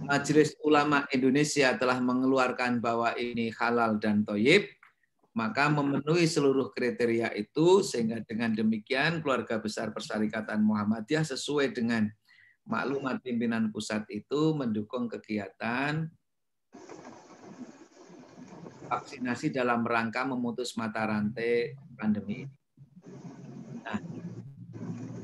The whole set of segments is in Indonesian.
Majelis Ulama Indonesia telah mengeluarkan bahwa ini halal dan thayyib, maka memenuhi seluruh kriteria itu, sehingga dengan demikian keluarga besar Persyarikatan Muhammadiyah sesuai dengan maklumat pimpinan pusat itu mendukung kegiatan vaksinasi dalam rangka memutus mata rantai pandemi ini. Nah,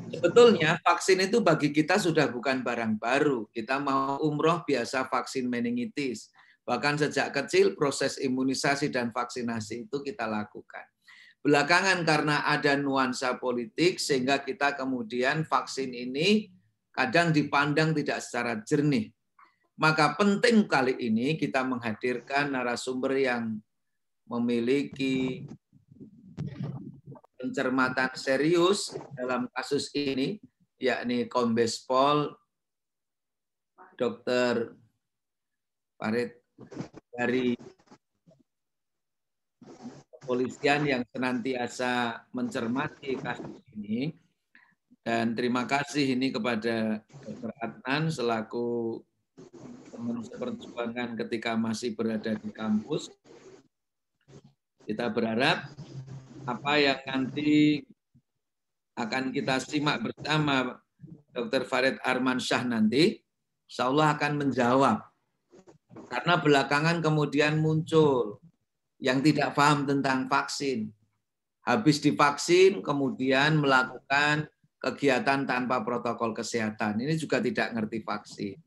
sebetulnya vaksin itu bagi kita sudah bukan barang baru. Kita mau umroh biasa vaksin meningitis. Bahkan sejak kecil proses imunisasi dan vaksinasi itu kita lakukan. Belakangan karena ada nuansa politik sehingga kita kemudian vaksin ini kadang dipandang tidak secara jernih. Maka penting kali ini kita menghadirkan narasumber yang memiliki pencermatan serius dalam kasus ini, yakni Kombes Pol Dr. Farid dari kepolisian yang senantiasa mencermati kasus ini. Dan terima kasih ini kepada Dr. Adnan selaku teman seperjuangan ketika masih berada di kampus. Kita berharap apa yang nanti akan kita simak bersama Dr. Farid Armansyah nanti, insya Allah akan menjawab. Karena belakangan kemudian muncul yang tidak paham tentang vaksin. Habis divaksin, kemudian melakukan kegiatan tanpa protokol kesehatan. Ini juga tidak ngerti vaksin.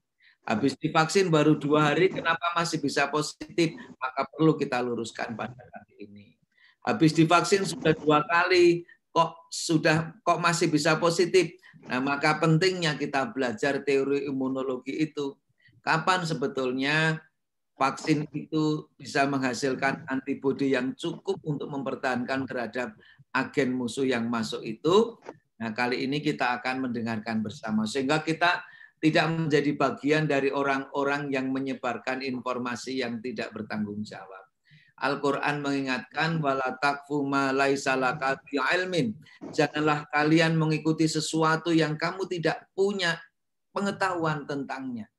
Habis divaksin baru 2 hari, kenapa masih bisa positif? Maka perlu kita luruskan pada kali ini. Habis divaksin sudah 2 kali, kok masih bisa positif? Nah, maka pentingnya kita belajar teori imunologi itu. Kapan sebetulnya vaksin itu bisa menghasilkan antibodi yang cukup untuk mempertahankan terhadap agen musuh yang masuk itu? Nah, kali ini kita akan mendengarkan bersama. Sehingga kita tidak menjadi bagian dari orang-orang yang menyebarkan informasi yang tidak bertanggung jawab. Al-Quran mengingatkan, wala taqfu ma laisa laka bi'ilmin. Janganlah kalian mengikuti sesuatu yang kamu tidak punya pengetahuan tentangnya.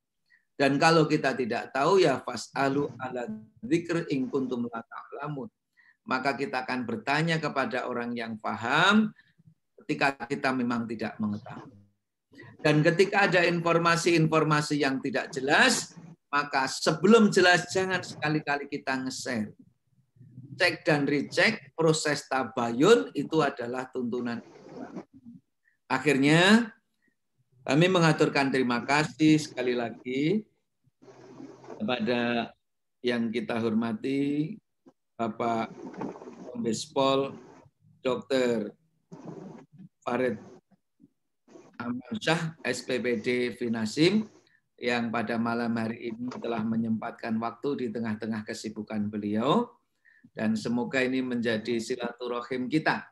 Dan kalau kita tidak tahu, ya fas'alu ala dzikr in kuntum la ta'lamun. Maka kita akan bertanya kepada orang yang paham ketika kita memang tidak mengetahui. Dan ketika ada informasi-informasi yang tidak jelas, maka sebelum jelas jangan sekali-kali kita nge-share. Cek dan recheck, proses tabayun itu adalah tuntunan. Akhirnya kami mengaturkan terima kasih sekali lagi kepada yang kita hormati Bapak Kombes Pol Dr. Farid Armansyah, SPPD Finasim, yang pada malam hari ini telah menyempatkan waktu di tengah-tengah kesibukan beliau. Dan semoga ini menjadi silaturahim kita.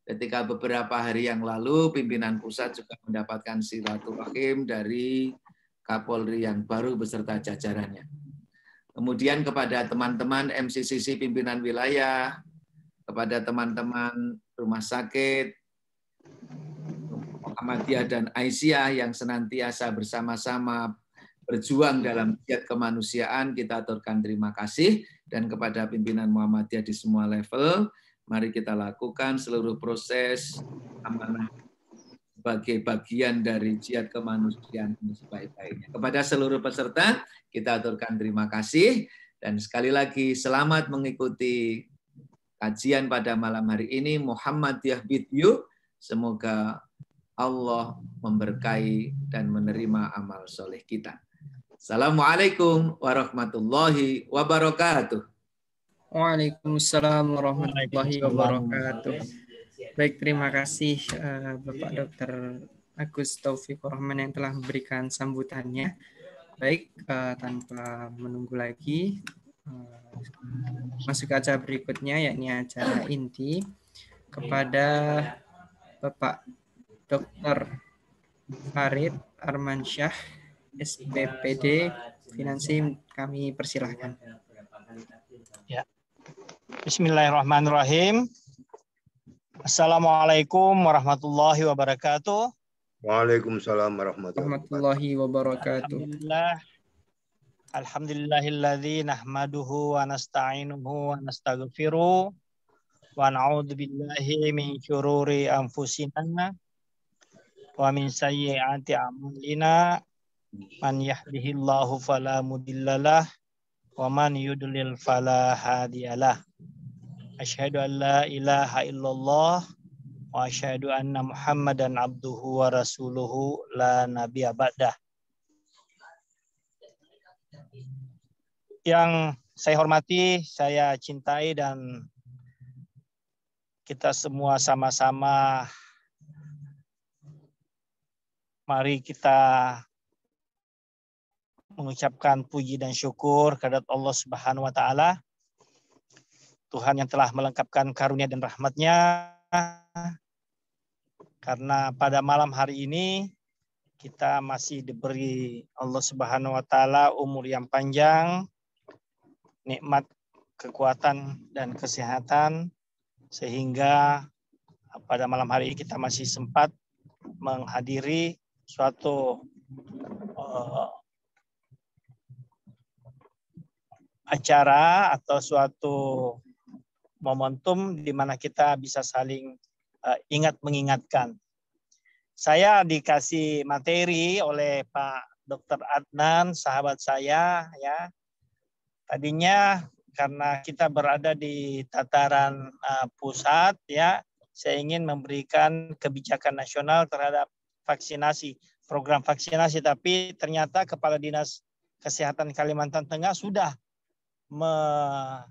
Ketika beberapa hari yang lalu pimpinan pusat juga mendapatkan silaturahim dari Kapolri yang baru beserta jajarannya. Kemudian kepada teman-teman MCCC pimpinan wilayah, kepada teman-teman rumah sakit, Muhammadiyah dan Aisyah yang senantiasa bersama-sama berjuang dalam jihad kemanusiaan, kita aturkan terima kasih. Dan kepada pimpinan Muhammadiyah di semua level, mari kita lakukan seluruh proses amanah sebagai bagian dari jihad kemanusiaan sebaik-baiknya. Kepada seluruh peserta, kita aturkan terima kasih. Dan sekali lagi, selamat mengikuti kajian pada malam hari ini. Muhammadiyah with you. Semoga Allah memberkahi dan menerima amal soleh kita. Assalamualaikum warahmatullahi wabarakatuh. Waalaikumsalam warahmatullahi wabarakatuh. Baik, terima kasih Bapak Dr. Agus Taufikur Rahman yang telah memberikan sambutannya. Baik, tanpa menunggu lagi, masuk ke acara berikutnya, yakni acara inti kepada Bapak Dr. Farid Armansyah, SPPD Finasim, kami persilahkan. Ya. Bismillahirrahmanirrahim. Assalamualaikum warahmatullahi wabarakatuh. Waalaikumsalam warahmatullahi wabarakatuh. Alhamdulillah, Alhamdulillahilladzi nahmaduhu wa nasta'inuhu wa nastaghfiruh wa na'udzu billahi min syururi anfusina wa min sayyiati a'malina. Man yahdihillahu fala mudhillalah wa man yudlil fala hadiyalah. Asyhadu an la ilaha illallah wa asyhadu anna Muhammadan abduhu wa rasuluhu la nabiyya ba'dah. Yang saya hormati, saya cintai, dan kita semua sama-sama mari kita mengucapkan puji dan syukur kehadirat Allah Subhanahu wa taala, Tuhan yang telah melengkapkan karunia dan rahmat-Nya, karena pada malam hari ini kita masih diberi Allah Subhanahu wa taala umur yang panjang, nikmat kekuatan dan kesehatan, sehingga pada malam hari ini kita masih sempat menghadiri suatu acara atau suatu momentum di mana kita bisa saling ingat mengingatkan. Saya dikasih materi oleh Pak Dr. Adnan, sahabat saya, ya. Tadinya karena kita berada di tataran pusat, ya, saya ingin memberikan kebijakan nasional terhadap vaksinasi, program vaksinasi, tapi ternyata Kepala Dinas Kesehatan Kalimantan Tengah sudah membawakan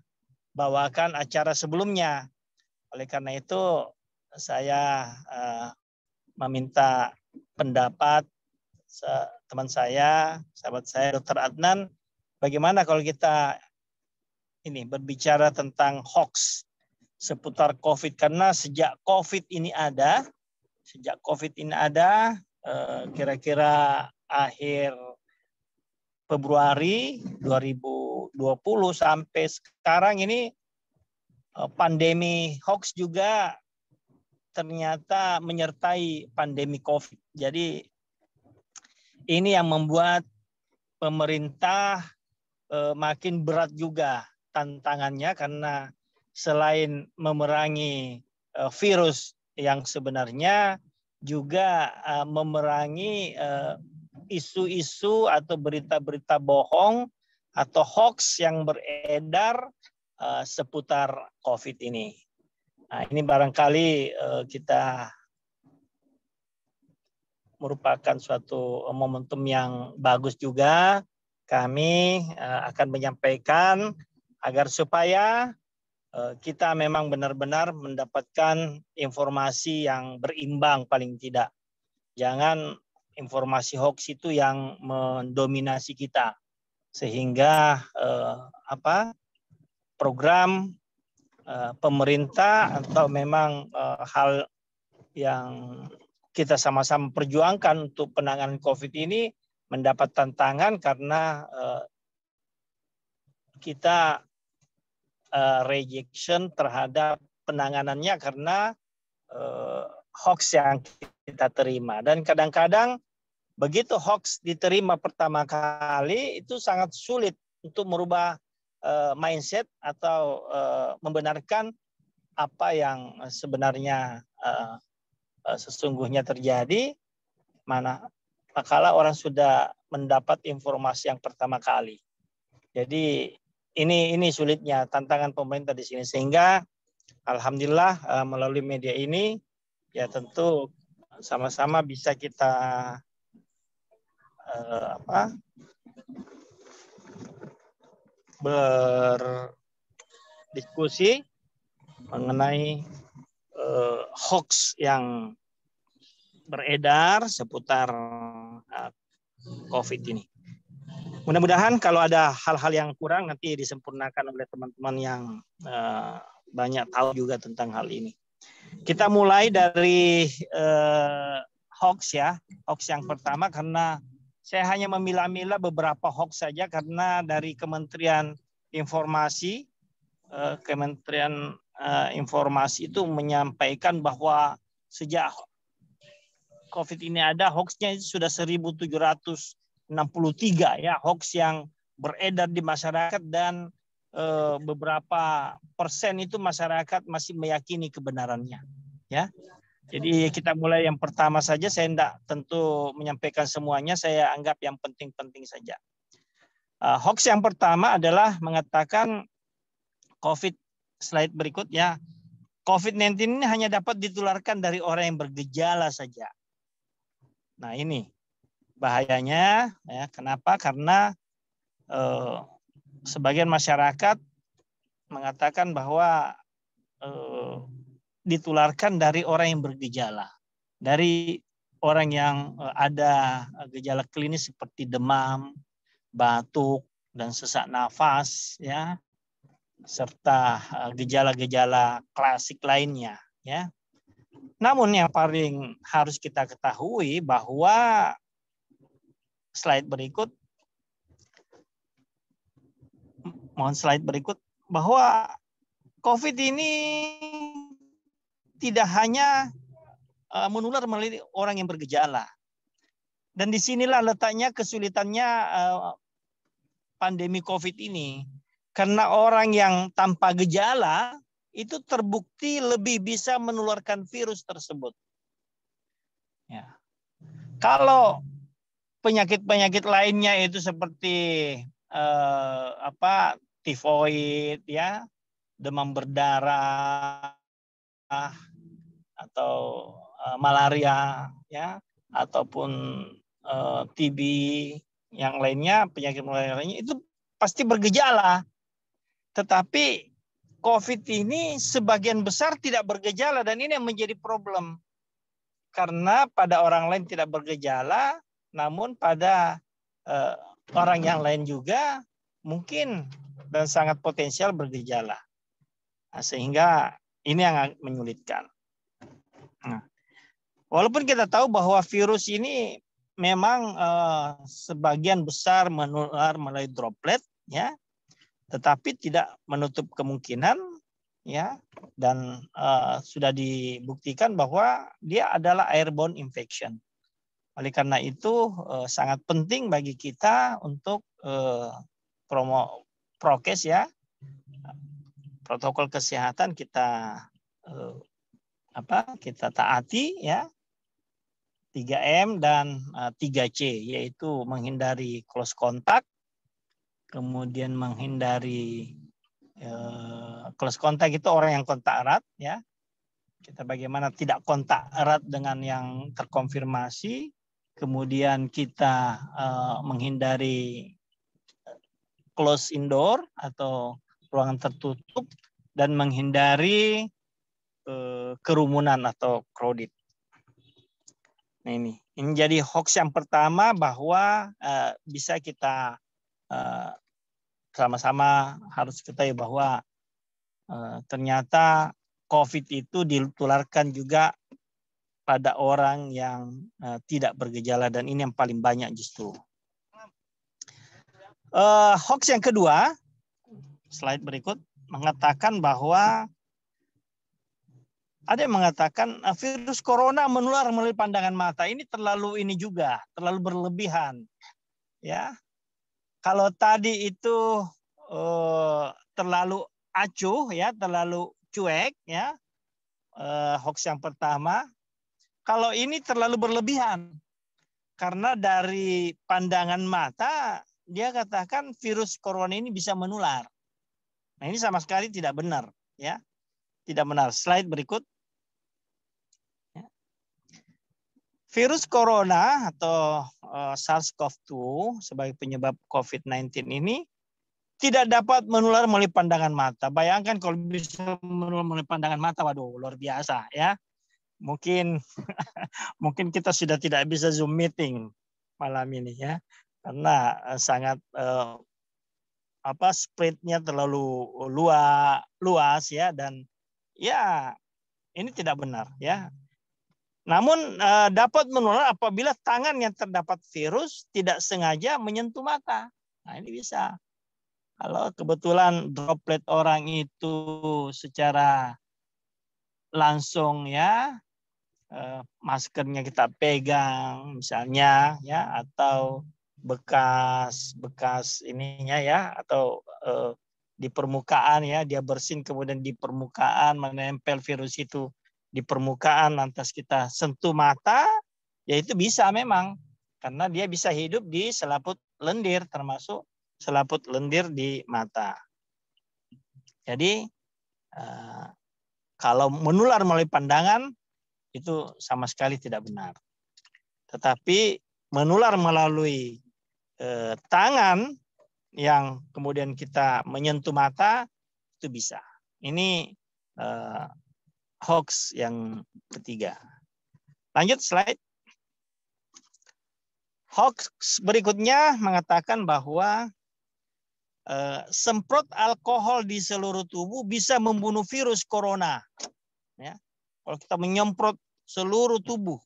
acara sebelumnya. Oleh karena itu saya meminta pendapat teman saya, sahabat saya Dr. Adnan, bagaimana kalau kita ini berbicara tentang hoax seputar COVID, karena sejak COVID ini ada, kira-kira akhir Februari 2020 sampai sekarang ini pandemi hoax juga ternyata menyertai pandemi COVID. Jadi ini yang membuat pemerintah makin berat juga tantangannya, karena selain memerangi virus yang sebenarnya, juga memerangi isu-isu atau berita-berita bohong atau hoax yang beredar seputar COVID ini. Nah, ini barangkali kita merupakan suatu momentum yang bagus juga. Kami akan menyampaikan agar supaya kita memang benar-benar mendapatkan informasi yang berimbang paling tidak. Jangan informasi hoax itu yang mendominasi kita, sehingga program pemerintah atau memang hal yang kita sama-sama perjuangkan untuk penanganan COVID ini mendapat tantangan, karena kita rejection terhadap penanganannya karena hoax yang kita terima. Dan kadang-kadang begitu hoax diterima pertama kali, itu sangat sulit untuk merubah mindset atau membenarkan apa yang sebenarnya sesungguhnya terjadi, manakala orang sudah mendapat informasi yang pertama kali. Jadi ini sulitnya tantangan pemerintah di sini, sehingga alhamdulillah melalui media ini ya tentu sama-sama bisa kita berdiskusi mengenai hoax yang beredar seputar COVID ini. Mudah-mudahan kalau ada hal-hal yang kurang nanti disempurnakan oleh teman-teman yang banyak tahu juga tentang hal ini. Kita mulai dari hoax ya, hoax yang pertama, karena saya hanya memilah-milah beberapa hoax saja, karena dari Kementerian Informasi, Kementerian Informasi itu menyampaikan bahwa sejak COVID ini ada, hoaxnya sudah 1.763 ya, hoax yang beredar di masyarakat dan beberapa persen itu masyarakat masih meyakini kebenarannya. Ya, jadi kita mulai yang pertama saja. Saya tidak tentu menyampaikan semuanya. Saya anggap yang penting-penting saja. Hoax yang pertama adalah mengatakan COVID, slide berikutnya, COVID-19 ini hanya dapat ditularkan dari orang yang bergejala saja. Nah ini bahayanya. Ya, kenapa? Karena sebagian masyarakat mengatakan bahwa ditularkan dari orang yang bergejala, dari orang yang ada gejala klinis seperti demam, batuk, dan sesak nafas, ya, serta gejala-gejala klasik lainnya, ya. Namun yang paling harus kita ketahui bahwa slide berikut, mohon slide berikut, bahwa COVID ini tidak hanya menular melalui orang yang bergejala. Dan disinilah letaknya kesulitannya pandemi COVID ini. Karena orang yang tanpa gejala itu terbukti lebih bisa menularkan virus tersebut. Ya. Kalau penyakit-penyakit lainnya itu seperti tifoid, ya, demam berdarah, atau malaria, ya, ataupun TB yang lainnya, penyakit lainnya itu pasti bergejala. Tetapi COVID ini sebagian besar tidak bergejala, dan ini yang menjadi problem. Karena pada orang lain tidak bergejala, namun pada orang yang lain juga mungkin dan sangat potensial bergejala. Nah, sehingga ini yang menyulitkan. Nah, walaupun kita tahu bahwa virus ini memang sebagian besar menular melalui droplet, ya, tetapi tidak menutup kemungkinan, ya, dan sudah dibuktikan bahwa dia adalah airborne infection. Oleh karena itu sangat penting bagi kita untuk prokes, ya, protokol kesehatan kita kita taati, ya, 3M dan 3C, yaitu menghindari close contact, kemudian menghindari close contact itu orang yang kontak erat, ya. Kita bagaimana tidak kontak erat dengan yang terkonfirmasi, kemudian kita menghindari close indoor atau ruangan tertutup, dan menghindari kerumunan atau crowded. Nah, ini jadi hoax yang pertama, bahwa bisa kita sama-sama harus ketahui bahwa ternyata COVID itu ditularkan juga pada orang yang tidak bergejala, dan ini yang paling banyak justru. Hoax yang kedua, slide berikut, mengatakan bahwa ada yang mengatakan virus corona menular melalui pandangan mata. Ini terlalu berlebihan, ya. Kalau tadi itu terlalu acuh, ya, terlalu cuek, ya, hoax yang pertama. Kalau ini terlalu berlebihan, karena dari pandangan mata dia katakan virus corona ini bisa menular. Nah, ini sama sekali tidak benar, ya, tidak benar. Slide berikut. Virus corona atau SARS-CoV-2 sebagai penyebab COVID-19 ini tidak dapat menular melalui pandangan mata. Bayangkan kalau bisa menular melalui pandangan mata, waduh, luar biasa, ya. Mungkin mungkin kita sudah tidak bisa Zoom meeting malam ini, ya, karena sangat spread-nya terlalu luas, ya, dan ya ini tidak benar, ya. Namun dapat menular apabila tangan yang terdapat virus tidak sengaja menyentuh mata. Nah, ini bisa. Kalau kebetulan droplet orang itu secara langsung, ya, maskernya kita pegang misalnya, ya, atau bekas ininya ya, atau di permukaan ya, dia bersin kemudian di permukaan menempel virus itu di permukaan, lantas kita sentuh mata, ya itu bisa memang, karena dia bisa hidup di selaput lendir, termasuk selaput lendir di mata. Jadi kalau menular melalui pandangan itu sama sekali tidak benar. Tetapi menular melalui tangan yang kemudian kita menyentuh mata itu bisa. Ini hoax yang ketiga. Lanjut slide. Hoax berikutnya mengatakan bahwa semprot alkohol di seluruh tubuh bisa membunuh virus corona. Ya. Kalau kita menyemprot seluruh tubuh.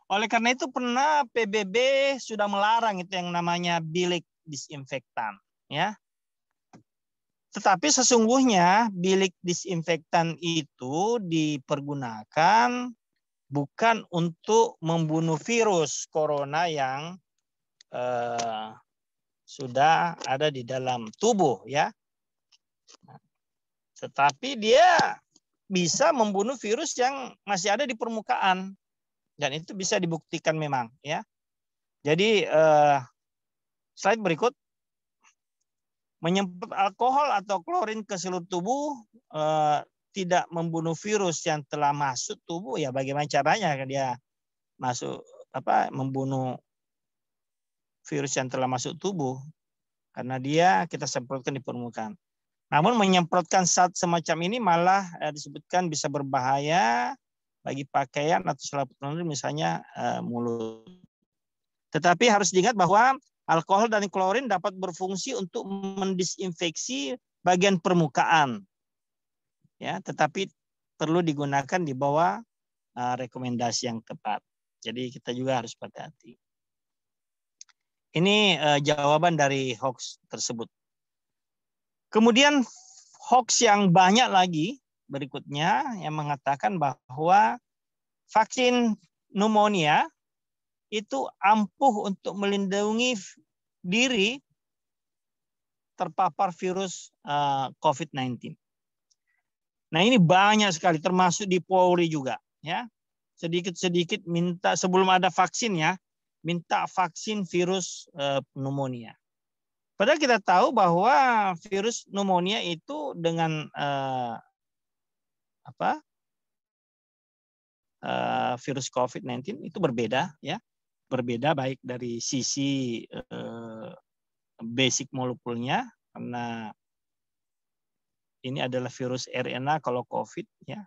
Oleh karena itu pernah PBB sudah melarang itu yang namanya bilik disinfektan. Ya. Tetapi sesungguhnya bilik disinfektan itu dipergunakan bukan untuk membunuh virus corona yang sudah ada di dalam tubuh, ya. Tetapi dia bisa membunuh virus yang masih ada di permukaan, dan itu bisa dibuktikan memang, ya. Jadi slide berikut. Menyemprot alkohol atau klorin ke seluruh tubuh tidak membunuh virus yang telah masuk tubuh, ya bagaimana caranya dia masuk membunuh virus yang telah masuk tubuh, karena dia kita semprotkan di permukaan. Namun menyemprotkan zat semacam ini malah disebutkan bisa berbahaya bagi pakaian atau selaput lendir, misalnya mulut. Tetapi harus diingat bahwa alkohol dan klorin dapat berfungsi untuk mendisinfeksi bagian permukaan, ya, tetapi perlu digunakan di bawah rekomendasi yang tepat. Jadi kita juga harus hati-hati. Ini jawaban dari hoax tersebut. Kemudian hoax yang banyak lagi berikutnya yang mengatakan bahwa vaksin pneumonia itu ampuh untuk melindungi diri terpapar virus COVID-19. Nah, ini banyak sekali, termasuk di Polri juga, ya. Sedikit-sedikit minta sebelum ada vaksin, ya, minta vaksin virus pneumonia. Padahal kita tahu bahwa virus pneumonia itu dengan virus COVID-19 itu berbeda, ya. Berbeda baik dari sisi basic molekulnya, karena ini adalah virus RNA kalau COVID, ya.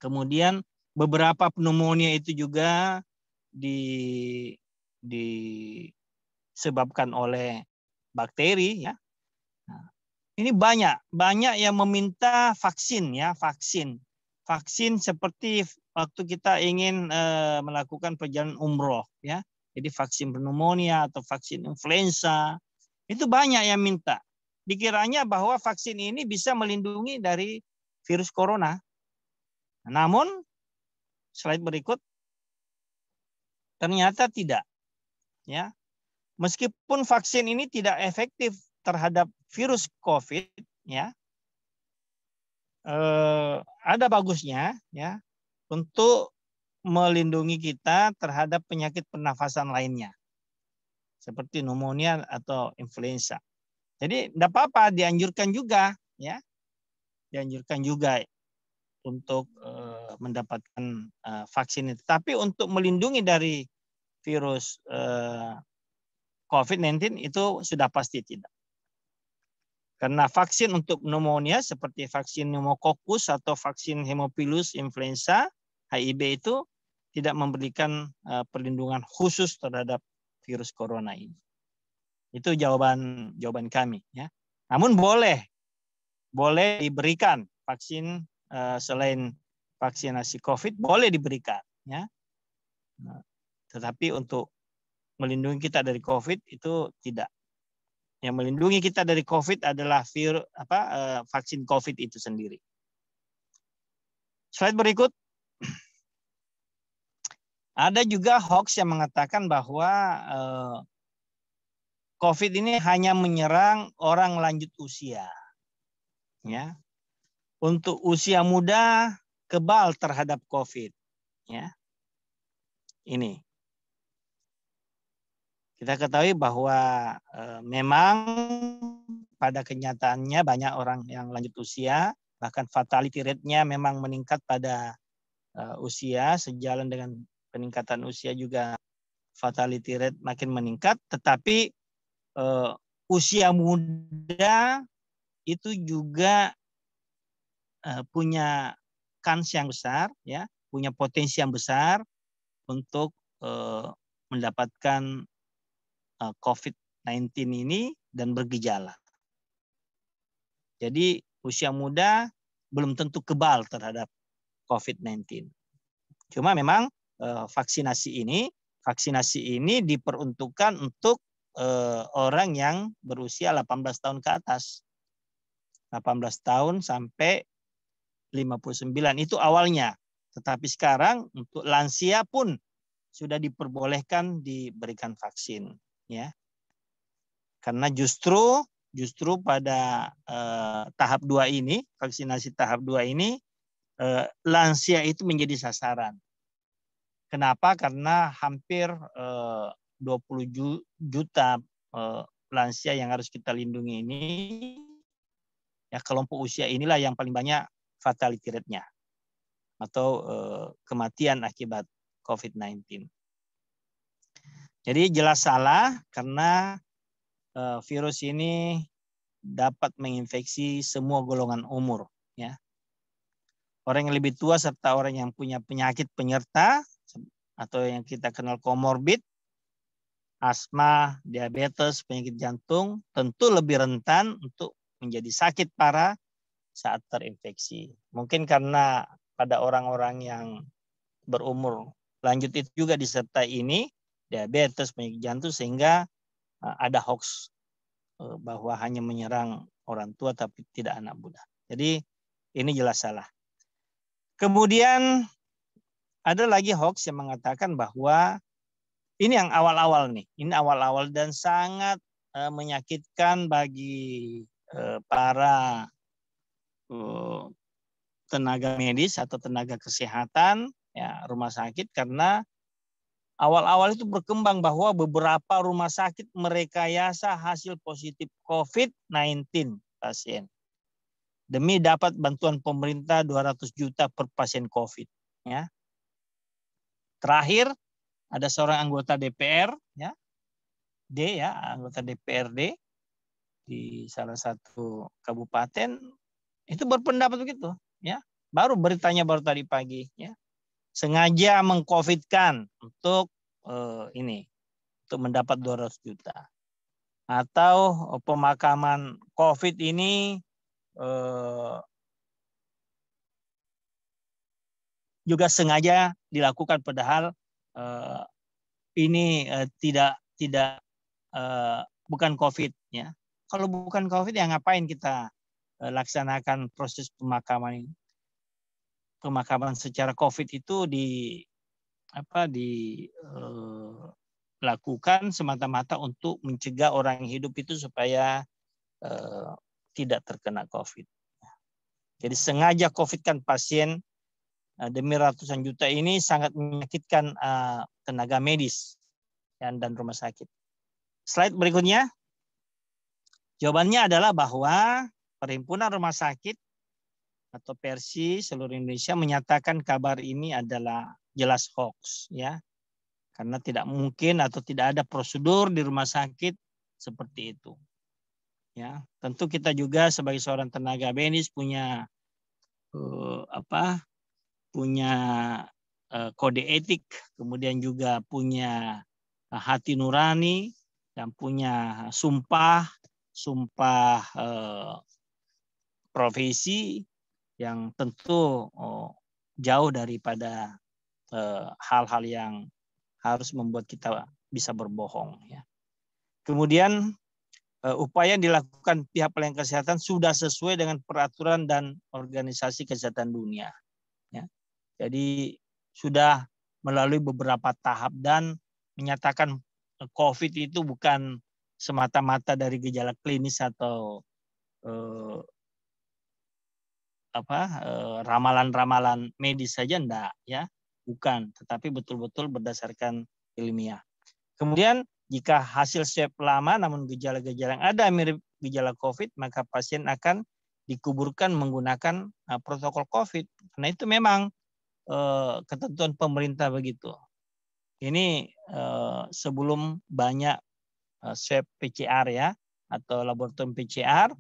Kemudian beberapa pneumonia itu juga disebabkan oleh bakteri, ya. Nah, ini banyak yang meminta vaksin, ya, vaksin seperti waktu kita ingin melakukan perjalanan umroh, ya. Jadi vaksin pneumonia atau vaksin influenza itu banyak yang minta. Dikiranya bahwa vaksin ini bisa melindungi dari virus corona. Namun slide berikut ternyata tidak, ya. Meskipun vaksin ini tidak efektif terhadap virus COVID, ya, ada bagusnya, ya, untuk melindungi kita terhadap penyakit pernafasan lainnya seperti pneumonia atau influenza. Jadi tidak apa-apa, dianjurkan juga, ya, dianjurkan juga untuk mendapatkan vaksin itu. Tapi untuk melindungi dari virus COVID-19 itu sudah pasti tidak. Karena vaksin untuk pneumonia seperti vaksin pneumococcus atau vaksin Haemophilus influenza HIB itu tidak memberikan perlindungan khusus terhadap virus corona ini. Itu jawaban kami, ya. Namun boleh diberikan vaksin selain vaksinasi COVID, boleh diberikan, ya. Tetapi untuk melindungi kita dari COVID itu tidak. Yang melindungi kita dari COVID adalah vaksin COVID itu sendiri. Slide berikut. Ada juga hoax yang mengatakan bahwa COVID ini hanya menyerang orang lanjut usia. Ya. Untuk usia muda kebal terhadap COVID. Ya. Ini. Kita ketahui bahwa memang pada kenyataannya banyak orang yang lanjut usia, bahkan fatality rate-nya memang meningkat pada usia, sejalan dengan peningkatan usia juga fatality rate makin meningkat, tetapi usia muda itu juga punya kans yang besar, ya, punya potensi yang besar untuk mendapatkan COVID-19 ini dan bergejala. Jadi usia muda belum tentu kebal terhadap COVID-19. Cuma memang vaksinasi ini diperuntukkan untuk orang yang berusia 18 tahun ke atas. 18 tahun sampai 59 itu awalnya. Tetapi sekarang untuk lansia pun sudah diperbolehkan diberikan vaksin, ya. Karena justru pada tahap 2 ini, vaksinasi tahap 2 ini, lansia itu menjadi sasaran. Kenapa? Karena hampir 20 juta lansia yang harus kita lindungi ini, ya, kelompok usia inilah yang paling banyak fatality rate-nya atau kematian akibat COVID-19. Jadi jelas salah karena virus ini dapat menginfeksi semua golongan umur, ya. Orang yang lebih tua serta orang yang punya penyakit penyerta atau yang kita kenal komorbid, asma, diabetes, penyakit jantung, tentu lebih rentan untuk menjadi sakit parah saat terinfeksi. Mungkin karena pada orang-orang yang berumur lanjut itu juga disertai ini, diabetes, penyakit jantung, sehingga ada hoax bahwa hanya menyerang orang tua tapi tidak anak muda. Jadi ini jelas salah. Kemudian ada lagi hoax yang mengatakan bahwa ini yang awal-awal nih, ini awal-awal dan sangat menyakitkan bagi para tenaga medis atau tenaga kesehatan, ya, rumah sakit, karena awal-awal itu berkembang bahwa beberapa rumah sakit merekayasa hasil positif COVID-19 pasien demi dapat bantuan pemerintah 200 juta per pasien COVID. Ya. Terakhir ada seorang anggota DPR, ya, anggota DPRD di salah satu kabupaten itu berpendapat begitu, ya. Baru beritanya baru tadi pagi, ya. Sengaja mengcovidkan untuk untuk mendapat 200 juta. Atau pemakaman COVID ini juga sengaja dilakukan padahal ini bukan COVID, ya. Kalau bukan COVID, ya ngapain kita laksanakan proses pemakaman ini? Pemakaman secara COVID itu dilakukan semata-mata untuk mencegah orang yang hidup itu supaya tidak terkena COVID. Jadi sengaja COVID-kan pasien demi ratusan juta ini sangat menyakitkan tenaga medis dan rumah sakit. Slide berikutnya. Jawabannya adalah bahwa Perhimpunan Rumah Sakit atau Persi seluruh Indonesia menyatakan kabar ini adalah jelas hoax, ya. Karena tidak mungkin atau tidak ada prosedur di rumah sakit seperti itu. Ya, tentu kita juga sebagai seorang tenaga medis punya kode etik, kemudian juga punya hati nurani dan punya sumpah profesi yang tentu jauh daripada hal-hal yang harus membuat kita bisa berbohong, ya. Kemudian upaya yang dilakukan pihak pelayanan kesehatan sudah sesuai dengan peraturan dan organisasi kesehatan dunia, ya. Jadi sudah melalui beberapa tahap dan menyatakan COVID itu bukan semata-mata dari gejala klinis atau ramalan-ramalan medis saja, enggak ya, bukan, tetapi betul-betul berdasarkan ilmiah. Kemudian jika hasil swab lama namun gejala-gejala yang ada mirip gejala COVID, maka pasien akan dikuburkan menggunakan protokol COVID. Karena itu memang ketentuan pemerintah begitu. Ini sebelum banyak swab PCR ya, atau laboratorium PCR.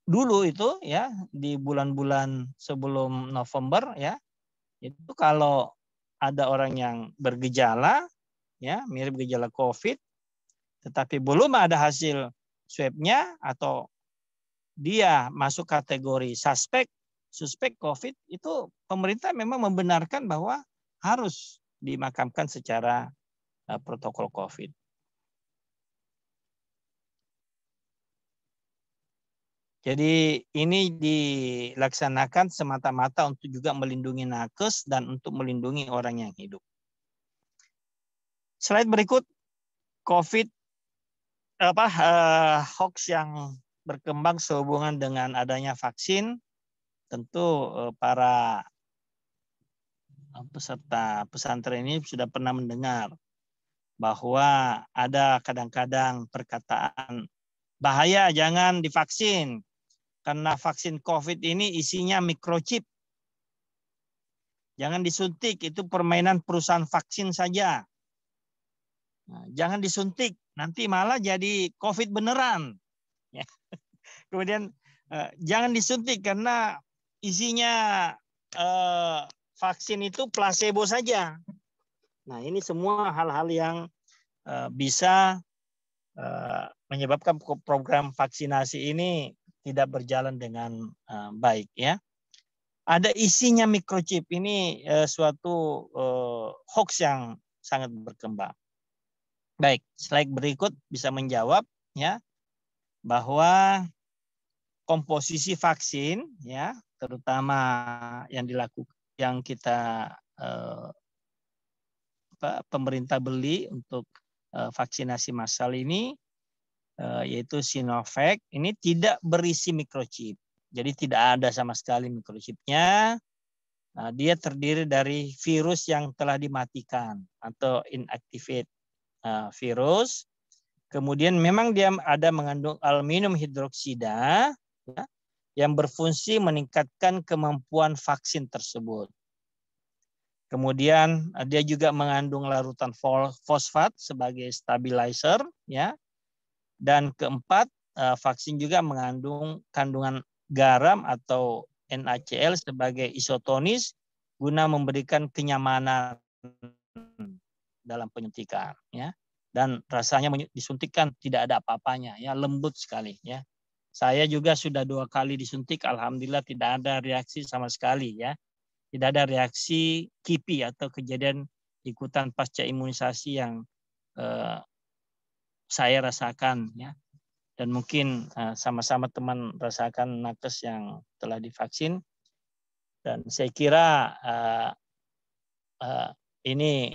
Dulu itu ya, di bulan-bulan sebelum November ya, itu kalau ada orang yang bergejala ya, mirip gejala COVID, tetapi belum ada hasil swab-nya atau dia masuk kategori suspek COVID, itu pemerintah memang membenarkan bahwa harus dimakamkan secara protokol COVID. Jadi ini dilaksanakan semata-mata untuk juga melindungi nakes dan untuk melindungi orang yang hidup. Slide berikut, COVID hoax yang berkembang sehubungan dengan adanya vaksin. Tentu para peserta pesantren ini sudah pernah mendengar bahwa ada kadang-kadang perkataan bahaya jangan divaksin karena vaksin COVID ini isinya microchip. Jangan disuntik, itu permainan perusahaan vaksin saja. Nah, jangan disuntik, nanti malah jadi COVID beneran. Ya. Kemudian jangan disuntik karena isinya vaksin itu placebo saja. Nah, ini semua hal-hal yang bisa menyebabkan program vaksinasi ini tidak berjalan dengan baik ya. Ada isinya microchip, ini suatu hoax yang sangat berkembang. Baik, slide berikut bisa menjawab ya bahwa komposisi vaksin ya, terutama yang kita pemerintah beli untuk vaksinasi massal ini, yaitu Sinovac, ini tidak berisi microchip. Jadi tidak ada sama sekali microchipnya. Dia terdiri dari virus yang telah dimatikan atau inactivate virus. Kemudian memang dia ada mengandung aluminium hidroksida ya, yang berfungsi meningkatkan kemampuan vaksin tersebut. Kemudian dia juga mengandung larutan fosfat sebagai stabilizer ya. Dan keempat, vaksin juga mengandung kandungan garam atau NaCl sebagai isotonis guna memberikan kenyamanan dalam penyuntikan ya. Dan rasanya disuntikkan tidak ada apa-apanya ya, lembut sekali ya. Saya juga sudah 2 kali disuntik, alhamdulillah tidak ada reaksi sama sekali ya. Tidak ada reaksi KIPI atau kejadian ikutan pasca imunisasi yang saya rasakan ya, dan mungkin sama-sama teman rasakan nakes yang telah divaksin, dan saya kira ini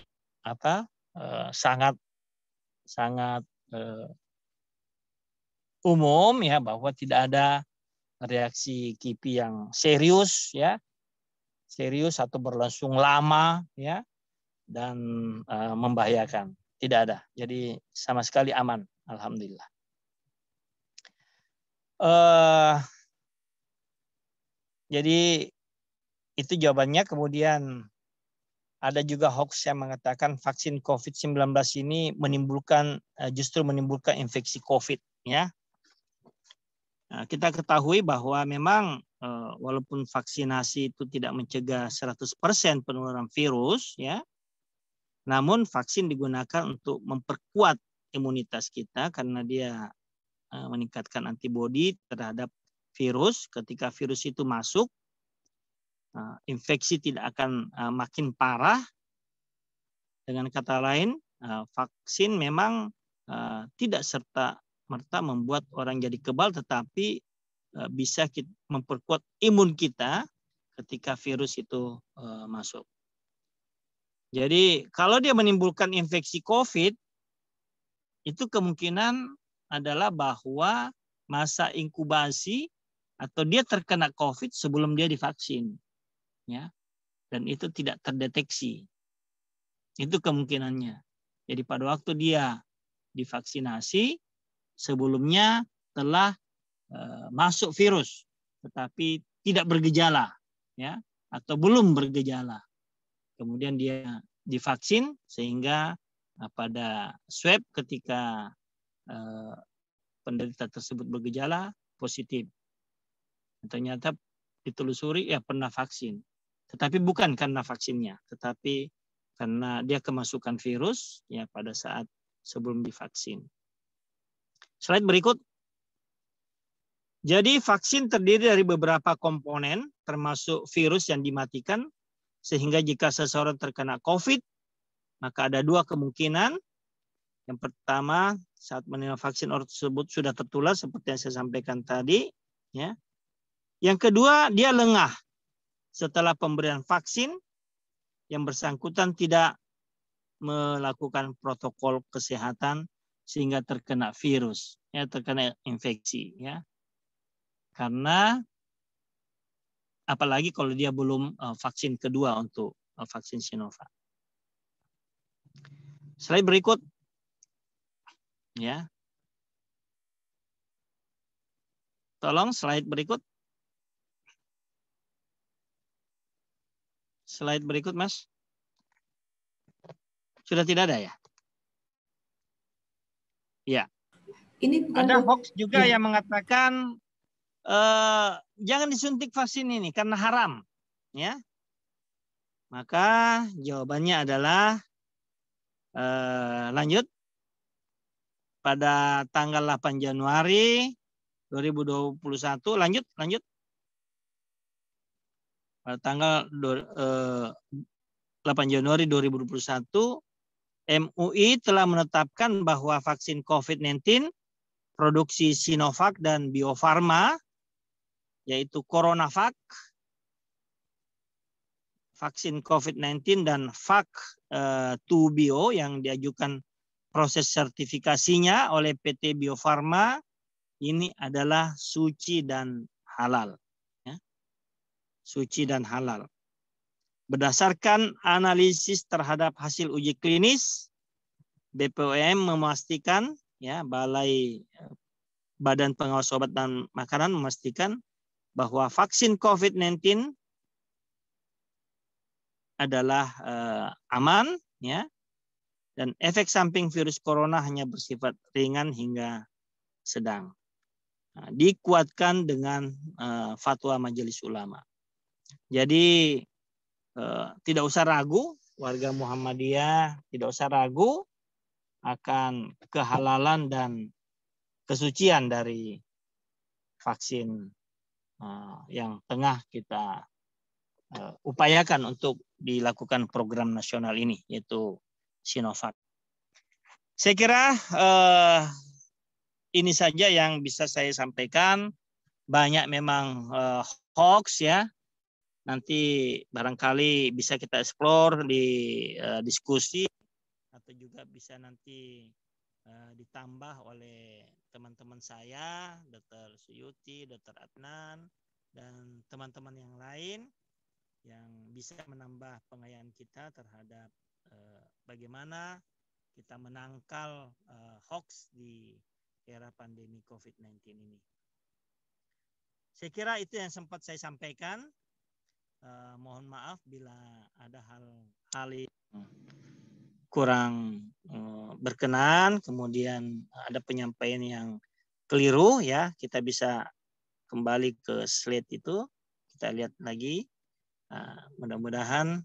sangat umum ya, bahwa tidak ada reaksi KIPI yang serius ya, atau berlangsung lama ya, dan membahayakan. Tidak ada. Jadi sama sekali aman, alhamdulillah. Jadi itu jawabannya. Kemudian ada juga hoax yang mengatakan vaksin COVID-19 ini justru menimbulkan infeksi COVID ya. Nah, kita ketahui bahwa memang walaupun vaksinasi itu tidak mencegah 100% penularan virus ya, namun vaksin digunakan untuk memperkuat imunitas kita karena dia meningkatkan antibodi terhadap virus. Ketika virus itu masuk, infeksi tidak akan makin parah. Dengan kata lain, vaksin memang tidak serta-merta membuat orang jadi kebal, tetapi bisa memperkuat imun kita ketika virus itu masuk. Jadi kalau dia menimbulkan infeksi COVID, itu kemungkinan adalah bahwa masa inkubasi atau dia terkena COVID sebelum dia divaksin, ya, dan itu tidak terdeteksi. Itu kemungkinannya. Jadi pada waktu dia divaksinasi, sebelumnya telah masuk virus, tetapi tidak bergejala, ya, atau belum bergejala. Kemudian dia divaksin sehingga pada swab ketika penderita tersebut bergejala positif. Ternyata ditelusuri ya pernah vaksin. Tetapi bukan karena vaksinnya, tetapi karena dia kemasukan virus ya pada saat sebelum divaksin. Slide berikut. Jadi vaksin terdiri dari beberapa komponen termasuk virus yang dimatikan, sehingga jika seseorang terkena COVID, maka ada dua kemungkinan. Yang pertama, saat menerima vaksin orang tersebut sudah tertular seperti yang saya sampaikan tadi, ya. Yang kedua, dia lengah setelah pemberian vaksin, yang bersangkutan tidak melakukan protokol kesehatan sehingga terkena virus, ya, terkena infeksi, ya. Karena apalagi kalau dia belum vaksin kedua untuk vaksin Sinovac. Slide berikut, ya. Tolong slide berikut. Slide berikut, Mas. Sudah tidak ada ya? Ya. Ini bukan ada hoax juga ya, yang mengatakan jangan disuntik vaksin ini karena haram, ya. Maka jawabannya adalah lanjut. Pada tanggal 8 Januari 2021, lanjut. Pada tanggal 8 Januari 2021, MUI telah menetapkan bahwa vaksin COVID-19 produksi Sinovac dan Bio Farma, yaitu CoronaVac, vaksin COVID-19 dan Vac2Bio yang diajukan proses sertifikasinya oleh PT Bio Farma, ini adalah suci dan halal. Ya. Suci dan halal. Berdasarkan analisis terhadap hasil uji klinis, BPOM memastikan, ya, Badan Pengawas Obat dan Makanan memastikan bahwa vaksin COVID-19 adalah aman, ya, dan efek samping virus corona hanya bersifat ringan hingga sedang. Nah, dikuatkan dengan fatwa Majelis Ulama. Jadi tidak usah ragu, warga Muhammadiyah tidak usah ragu akan kehalalan dan kesucian dari vaksin yang tengah kita upayakan untuk dilakukan program nasional ini, yaitu Sinovac. Saya kira ini saja yang bisa saya sampaikan. Banyak memang hoax, ya. Nanti barangkali bisa kita explore di diskusi, atau juga bisa nanti ditambah oleh teman-teman saya, Dr. Suyuti, Dr. Adnan, dan teman-teman yang lain yang bisa menambah pengayaan kita terhadap bagaimana kita menangkal hoax di era pandemi COVID-19 ini. Saya kira itu yang sempat saya sampaikan. Mohon maaf bila ada hal yang kurang berkenan, kemudian ada penyampaian yang keliru, ya. Kita bisa kembali ke slide itu, kita lihat lagi. Mudah-mudahan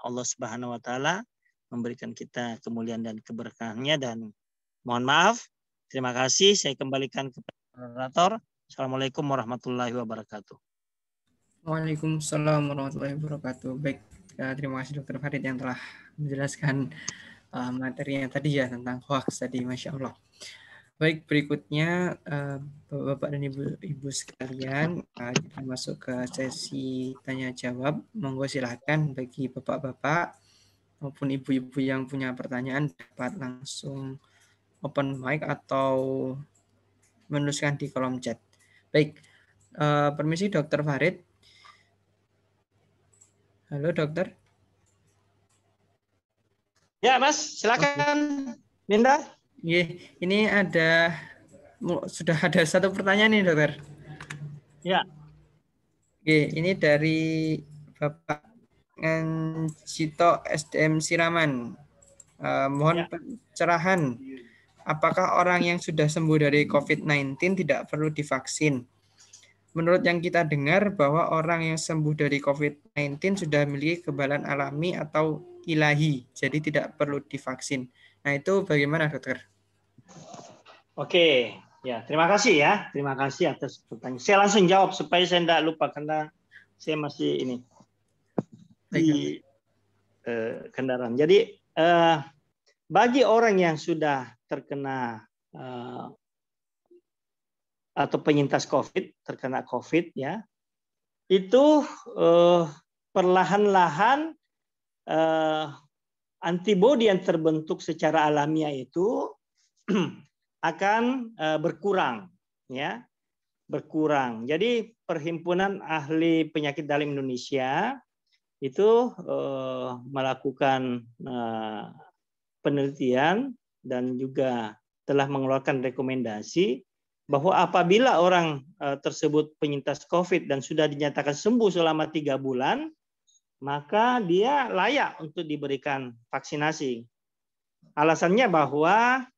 Allah Subhanahu wa Ta'ala memberikan kita kemuliaan dan keberkahannya, dan mohon maaf. Terima kasih. Saya kembalikan kepada moderator. Assalamualaikum warahmatullahi wabarakatuh. Waalaikumsalam warahmatullahi wabarakatuh. Baik, terima kasih Dr. Farid yang telah menjelaskan materinya tadi, ya, tentang hoax tadi, Masya Allah. Baik, berikutnya Bapak dan Ibu sekalian, kita masuk ke sesi tanya jawab. Monggo silahkan bagi Bapak-Bapak maupun Ibu-Ibu yang punya pertanyaan dapat langsung open mic atau menuliskan di kolom chat. Baik, permisi Dokter Farid. Halo dokter. Ya Mas, silakan Linda. Ini sudah ada satu pertanyaan nih dokter. Ya. Ini dari Bapak Cito SDM Siraman. Mohon pencerahan. Apakah orang yang sudah sembuh dari COVID-19 tidak perlu divaksin? Menurut yang kita dengar bahwa orang yang sembuh dari COVID-19 sudah memiliki kekebalan alami atau ilahi, jadi tidak perlu divaksin. Nah itu bagaimana dokter? Oke, ya terima kasih ya. Terima kasih atas pertanyaan. Saya langsung jawab supaya saya tidak lupa karena saya masih ini di kendaraan. Jadi bagi orang yang sudah terkena atau penyintas COVID, terkena COVID ya, itu perlahan-lahan antibodi yang terbentuk secara alamiah itu akan berkurang ya, berkurang. Jadi Perhimpunan Ahli Penyakit Dalam Indonesia itu melakukan penelitian dan juga telah mengeluarkan rekomendasi bahwa apabila orang tersebut penyintas COVID dan sudah dinyatakan sembuh selama 3 bulan, maka dia layak untuk diberikan vaksinasi. Alasannya bahwa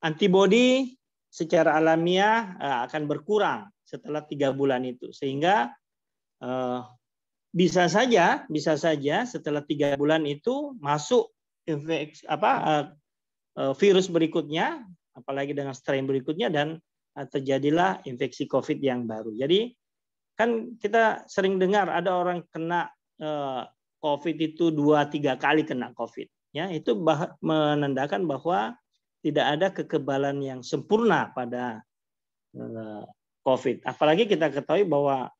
antibodi secara alamiah akan berkurang setelah 3 bulan itu, sehingga bisa saja setelah 3 bulan itu masuk infeksi virus berikutnya, apalagi dengan strain berikutnya, dan terjadilah infeksi COVID yang baru. Jadi kan kita sering dengar ada orang kena COVID itu 2-3 kali kena COVID. Ya, itu menandakan bahwa tidak ada kekebalan yang sempurna pada COVID. Apalagi kita ketahui bahwa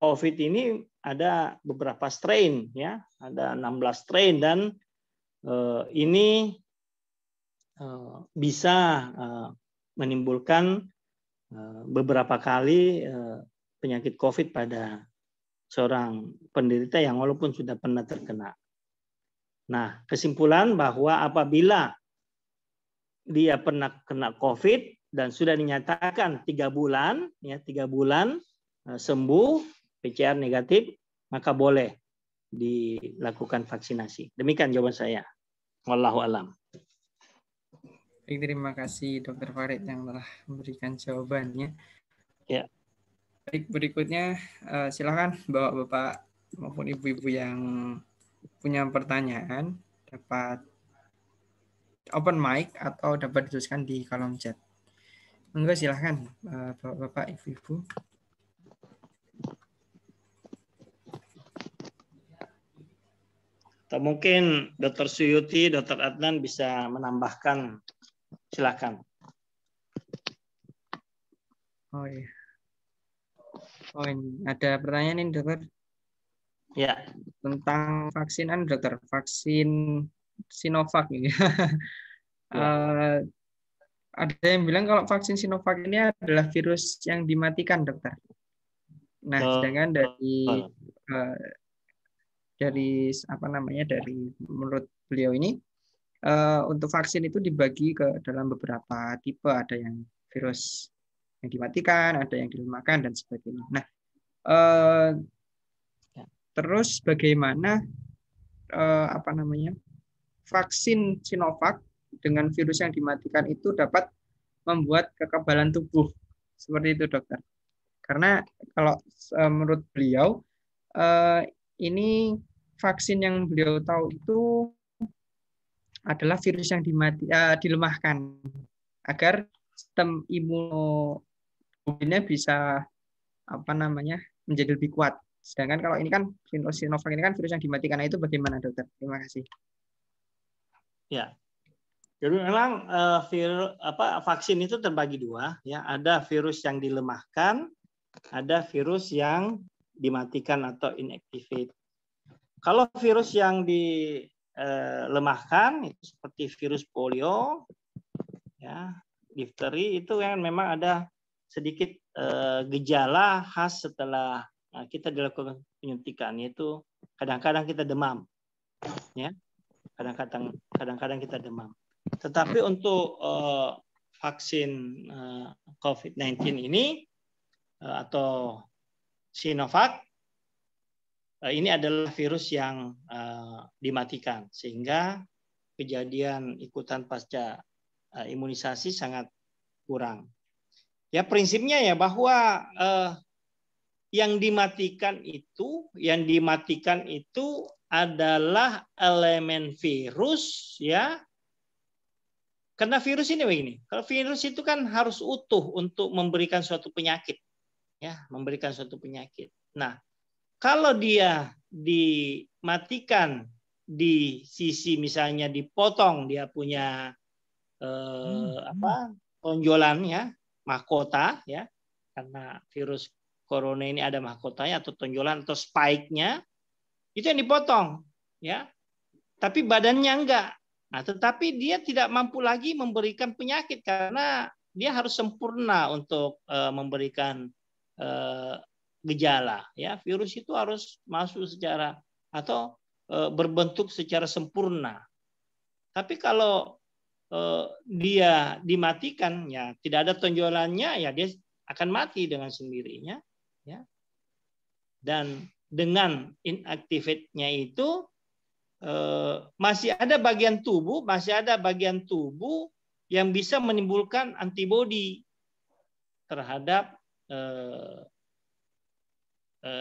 COVID ini ada beberapa strain, ya, ada 16 strain, dan ini bisa menimbulkan beberapa kali penyakit COVID pada seorang penderita yang walaupun sudah pernah terkena. Nah, kesimpulan bahwa apabila dia pernah kena COVID dan sudah dinyatakan 3 bulan, ya 3 bulan sembuh, PCR negatif, maka boleh dilakukan vaksinasi. Demikian jawaban saya. Wallahu a'lam. Baik, terima kasih Dr. Farid yang telah memberikan jawabannya. Ya. Baik, berikutnya silakan Bapak-bapak maupun ibu-ibu yang punya pertanyaan dapat open mic atau dapat dituliskan di kolom chat. Monggo silakan Bapak-bapak, ibu-ibu. Atau mungkin Dr. Suyuti, Dr. Adnan bisa menambahkan. Silakan. Oh iya. Oh ini ada pertanyaan ini dokter. Ya. Tentang vaksinan dokter, vaksin Sinovac ini. Ya. Ada yang bilang kalau vaksin Sinovac ini adalah virus yang dimatikan dokter. Nah, sedangkan dari apa namanya, dari menurut beliau ini untuk vaksin itu dibagi ke dalam beberapa tipe, ada yang virus yang dimatikan, ada yang dilemahkan dan sebagainya. Nah, terus bagaimana apa namanya, vaksin Sinovac dengan virus yang dimatikan itu dapat membuat kekebalan tubuh seperti itu dokter? Karena kalau menurut beliau ini vaksin yang beliau tahu itu adalah virus yang dilemahkan agar sistem imunoglobulina bisa apa namanya menjadi lebih kuat. Sedangkan kalau ini kan Sinovac ini kan virus yang dimatikan. Nah, itu bagaimana dokter? Terima kasih. Ya. Jadi memang vaksin itu terbagi 2 ya, ada virus yang dilemahkan, ada virus yang dimatikan atau inactivate. Kalau virus yang dilemahkan itu seperti virus polio, ya. Difteri itu kan memang ada sedikit gejala khas setelah kita dilakukan penyuntikan, yaitu kadang-kadang kita demam, ya. Kadang-kadang kita demam. Tetapi untuk vaksin COVID-19 ini atau Sinovac, ini adalah virus yang dimatikan, sehingga kejadian ikutan pasca imunisasi sangat kurang. Ya, prinsipnya ya bahwa yang dimatikan itu adalah elemen virus, ya. Karena virus ini begini, kalau virus itu kan harus utuh untuk memberikan suatu penyakit, ya, memberikan suatu penyakit. Nah, kalau dia dimatikan di sisi misalnya dipotong, dia punya tonjolannya, mahkota, ya, karena virus corona ini ada mahkotanya atau tonjolan atau spike-nya, itu yang dipotong, ya. Tapi badannya enggak. Nah, tetapi dia tidak mampu lagi memberikan penyakit karena dia harus sempurna untuk memberikan gejala, ya. Virus itu harus masuk secara atau berbentuk secara sempurna. Tapi kalau dia dimatikan, ya tidak ada tonjolannya, ya dia akan mati dengan sendirinya, ya. Dan dengan inactivate-nya itu masih ada bagian tubuh yang bisa menimbulkan antibodi terhadap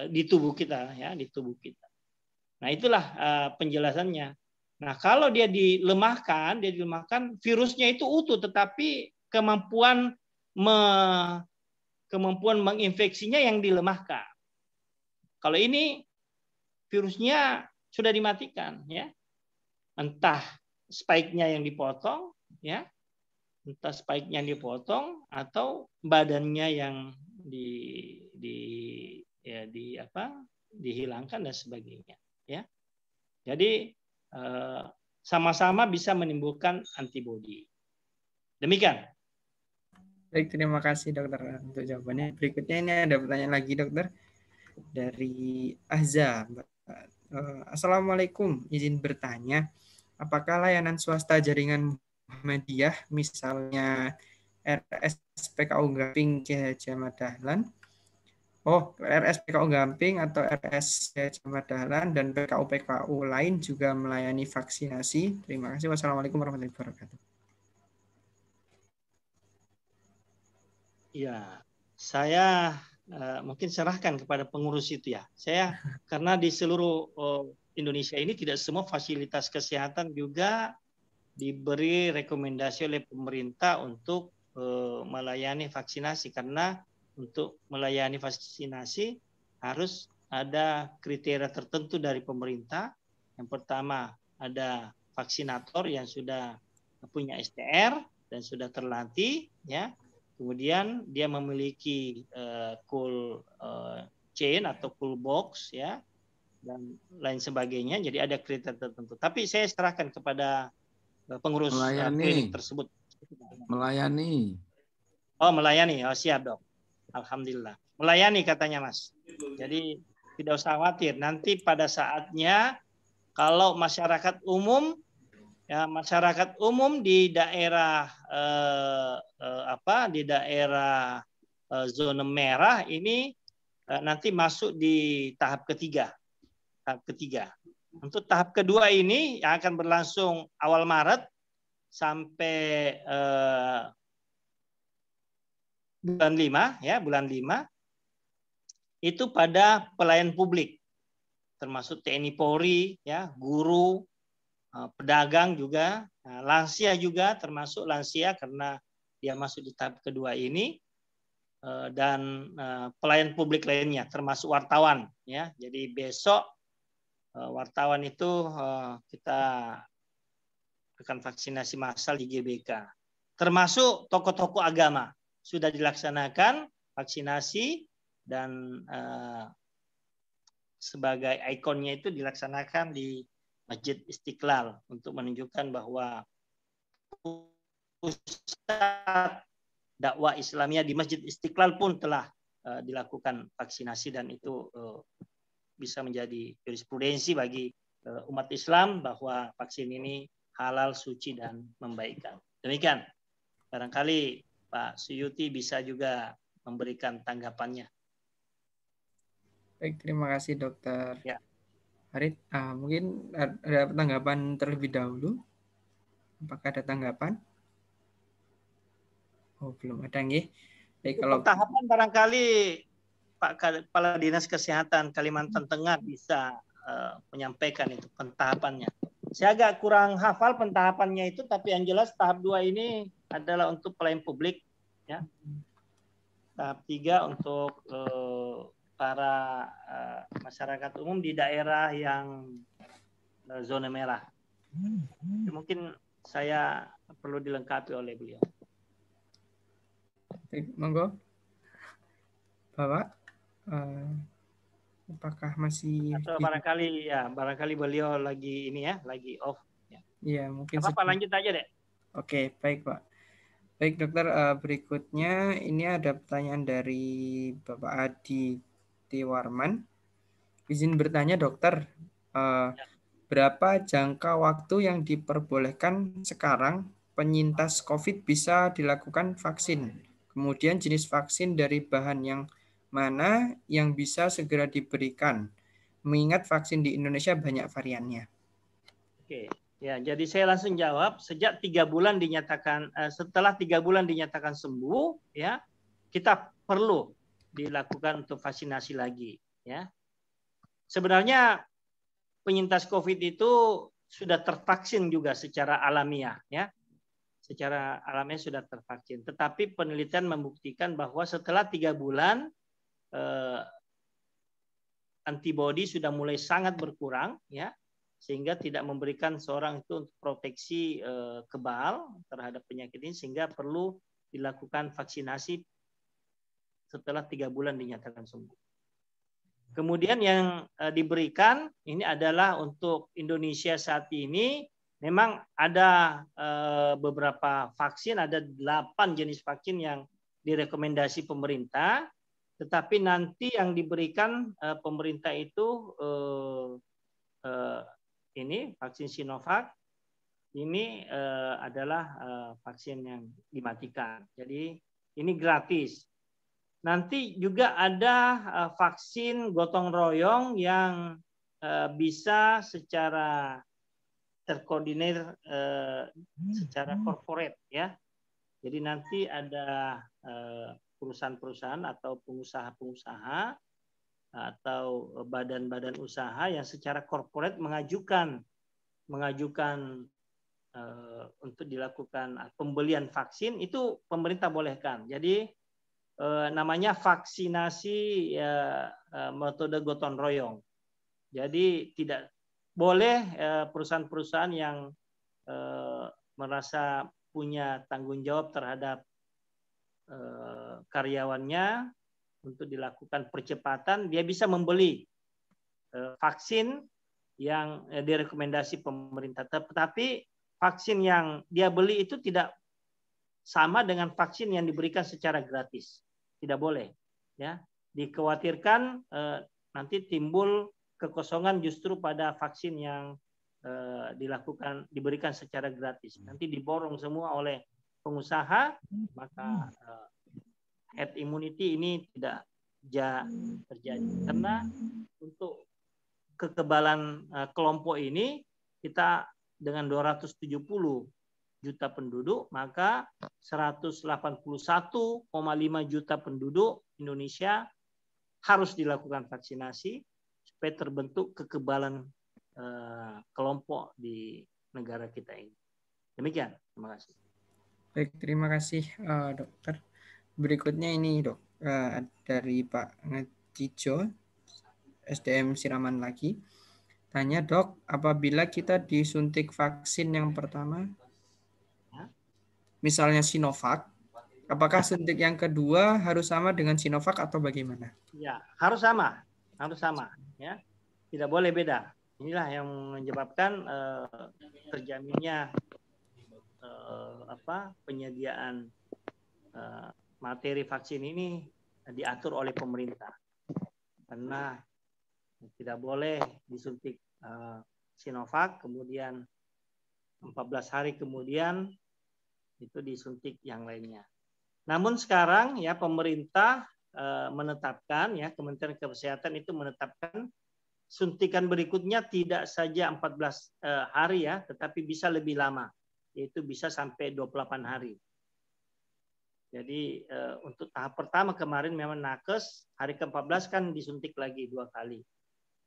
di tubuh kita, ya, di tubuh kita. Nah, itulah penjelasannya. Nah, kalau dia dilemahkan, virusnya itu utuh, tetapi kemampuan menginfeksinya yang dilemahkan. Kalau ini virusnya sudah dimatikan, ya. Entah spike-nya yang dipotong, ya. Entah spike-nya yang dipotong atau badannya yang dihilangkan dan sebagainya, ya. Jadi sama-sama bisa menimbulkan antibodi. Demikian. Baik, terima kasih dokter untuk jawabannya. Berikutnya ini ada pertanyaan lagi dokter dari Azza. Assalamualaikum, izin bertanya, apakah layanan swasta jaringan Muhammadiyah, misalnya RSPKU Gamping Ki Ahmad Dahlan, RSPKU Gamping atau RS Ki Ahmad Dahlan dan PKU lain juga melayani vaksinasi? Terima kasih. Wassalamualaikum warahmatullahi wabarakatuh. Ya, saya mungkin serahkan kepada pengurus itu, ya. Saya karena di seluruh Indonesia ini tidak semua fasilitas kesehatan juga diberi rekomendasi oleh pemerintah untuk melayani vaksinasi, karena untuk melayani vaksinasi harus ada kriteria tertentu dari pemerintah. Yang pertama, ada vaksinator yang sudah punya STR dan sudah terlatih, ya. Kemudian dia memiliki cool chain atau cool box, ya, dan lain sebagainya. Jadi ada kriteria tertentu. Tapi saya serahkan kepada pengurus klinik tersebut. Melayani. Oh, melayani. Oh, siap, Dok. Alhamdulillah. Melayani katanya, Mas. Jadi tidak usah khawatir. Nanti pada saatnya kalau masyarakat umum, ya, masyarakat umum di daerah di daerah zona merah ini nanti masuk di tahap ketiga. Tahap ketiga. Untuk tahap kedua ini yang akan berlangsung awal Maret sampai bulan 5, ya, bulan 5 itu pada pelayan publik, termasuk TNI Polri, ya, guru, pedagang juga, lansia juga, termasuk lansia karena dia masuk di tahap kedua ini, dan pelayan publik lainnya, termasuk wartawan, ya. Jadi besok wartawan itu kita akan vaksinasi massal di GBK, termasuk tokoh-tokoh agama sudah dilaksanakan vaksinasi dan sebagai ikonnya itu dilaksanakan di Masjid Istiqlal untuk menunjukkan bahwa pusat dakwah Islamiyah di Masjid Istiqlal pun telah dilakukan vaksinasi, dan itu bisa menjadi jurisprudensi bagi umat Islam bahwa vaksin ini halal, suci, dan membaikkan. Demikian. Barangkali Pak Suyuti bisa juga memberikan tanggapannya. Baik, terima kasih Dokter Ya. Farid. Mungkin ada tanggapan terlebih dahulu. Apakah ada tanggapan? Oh, belum ada nggih. Baik, kalau tahapan barangkali Pak Kepala Dinas Kesehatan Kalimantan Tengah bisa menyampaikan itu pentahapannya. Saya agak kurang hafal pentahapannya itu, tapi yang jelas tahap 2 ini adalah untuk pelayan publik, ya. Tahap 3 untuk para masyarakat umum di daerah yang zona merah. Mungkin saya perlu dilengkapi oleh beliau. monggo, Bapak. Apakah masih atau barangkali beliau lagi ini ya, lagi off. Iya, mungkin apa lanjut aja deh. Oke, baik Pak. Baik Dokter, berikutnya ini ada pertanyaan dari Bapak Adi Tiwarman. Izin bertanya Dokter, berapa jangka waktu yang diperbolehkan sekarang penyintas COVID bisa dilakukan vaksin? Kemudian jenis vaksin dari bahan yang mana yang bisa segera diberikan? Mengingat vaksin di Indonesia banyak variannya. Oke, ya, jadi saya langsung jawab. Sejak 3 bulan dinyatakan, setelah 3 bulan dinyatakan sembuh, ya, kita perlu dilakukan untuk vaksinasi lagi, ya. Sebenarnya penyintas COVID itu sudah tervaksin juga secara alamiah, ya. Secara alamiah sudah tervaksin. Tetapi penelitian membuktikan bahwa setelah 3 bulan antibodi sudah mulai sangat berkurang, ya, sehingga tidak memberikan seorang itu untuk proteksi kebal terhadap penyakit ini, sehingga perlu dilakukan vaksinasi setelah 3 bulan dinyatakan sembuh. Kemudian yang diberikan ini adalah untuk Indonesia saat ini memang ada beberapa vaksin, ada 8 jenis vaksin yang direkomendasi pemerintah. Tetapi nanti yang diberikan pemerintah itu ini vaksin Sinovac ini adalah vaksin yang dimatikan. Jadi ini gratis. Nanti juga ada vaksin gotong royong yang bisa secara terkoordinir secara corporate, ya. Jadi nanti ada perusahaan-perusahaan atau pengusaha-pengusaha atau badan-badan usaha yang secara korporat mengajukan untuk dilakukan pembelian vaksin, itu pemerintah bolehkan. Jadi namanya vaksinasi metode gotong royong. Jadi tidak boleh perusahaan-perusahaan yang merasa punya tanggung jawab terhadap karyawannya untuk dilakukan percepatan, dia bisa membeli vaksin yang direkomendasi pemerintah. Tetapi vaksin yang dia beli itu tidak sama dengan vaksin yang diberikan secara gratis. Tidak boleh, ya. Dikhawatirkan nanti timbul kekosongan justru pada vaksin yang diberikan secara gratis. Nanti diborong semua oleh pengusaha, maka herd immunity ini tidak terjadi. Karena untuk kekebalan kelompok ini kita dengan 270 juta penduduk, maka 181,5 juta penduduk Indonesia harus dilakukan vaksinasi supaya terbentuk kekebalan kelompok di negara kita ini. Demikian, terima kasih. Baik, terima kasih Dokter. Berikutnya ini Dok, dari Pak Ngecijo, SDM Siraman lagi. Tanya Dok, apabila kita disuntik vaksin yang pertama, misalnya Sinovac, apakah suntik yang kedua harus sama dengan Sinovac atau bagaimana? Ya, harus sama, ya, tidak boleh beda. Inilah yang menyebabkan terjaminnya penyediaan materi vaksin ini diatur oleh pemerintah, karena tidak boleh disuntik Sinovac kemudian 14 hari kemudian itu disuntik yang lainnya. Namun sekarang ya pemerintah menetapkan, ya Kementerian Kesehatan itu menetapkan suntikan berikutnya tidak saja 14 hari ya, tetapi bisa lebih lama, yaitu bisa sampai 28 hari. Jadi untuk tahap pertama kemarin memang nakes, hari ke-14 kan disuntik lagi 2 kali.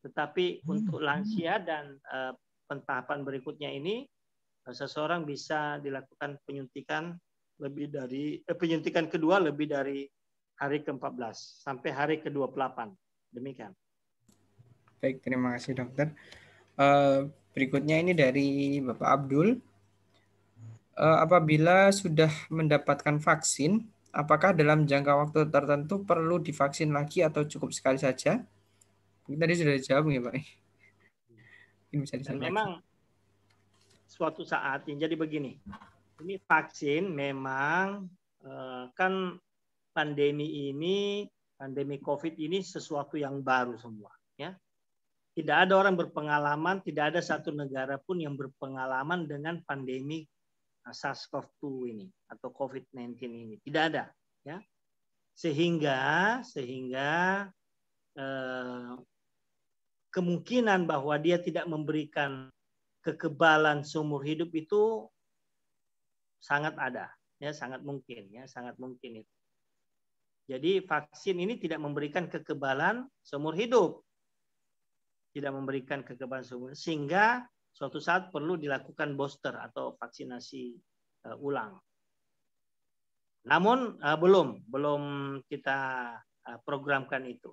Tetapi untuk lansia dan pentahapan berikutnya ini, seseorang bisa dilakukan penyuntikan lebih dari penyuntikan kedua lebih dari hari ke-14 sampai hari ke-28. Demikian. Baik, terima kasih dokter. Berikutnya ini dari Bapak Abdul. Apabila sudah mendapatkan vaksin, apakah dalam jangka waktu tertentu perlu divaksin lagi atau cukup sekali saja? Tadi sudah dijawab ya Pak. Ini bisa Dan disampaikan. memang suatu saat yang jadi begini, ini vaksin memang kan pandemi COVID ini sesuatu yang baru semua, ya. Tidak ada orang berpengalaman, tidak ada satu negara pun yang berpengalaman dengan pandemi SARS-CoV-2 ini atau COVID-19 ini. Tidak ada, ya. Sehingga kemungkinan bahwa dia tidak memberikan kekebalan seumur hidup itu sangat ada, ya, sangat mungkin, ya, sangat mungkin itu. Jadi vaksin ini tidak memberikan kekebalan seumur hidup. Tidak memberikan kekebalan seumur hidup, sehingga suatu saat perlu dilakukan booster atau vaksinasi ulang. Namun belum kita programkan itu.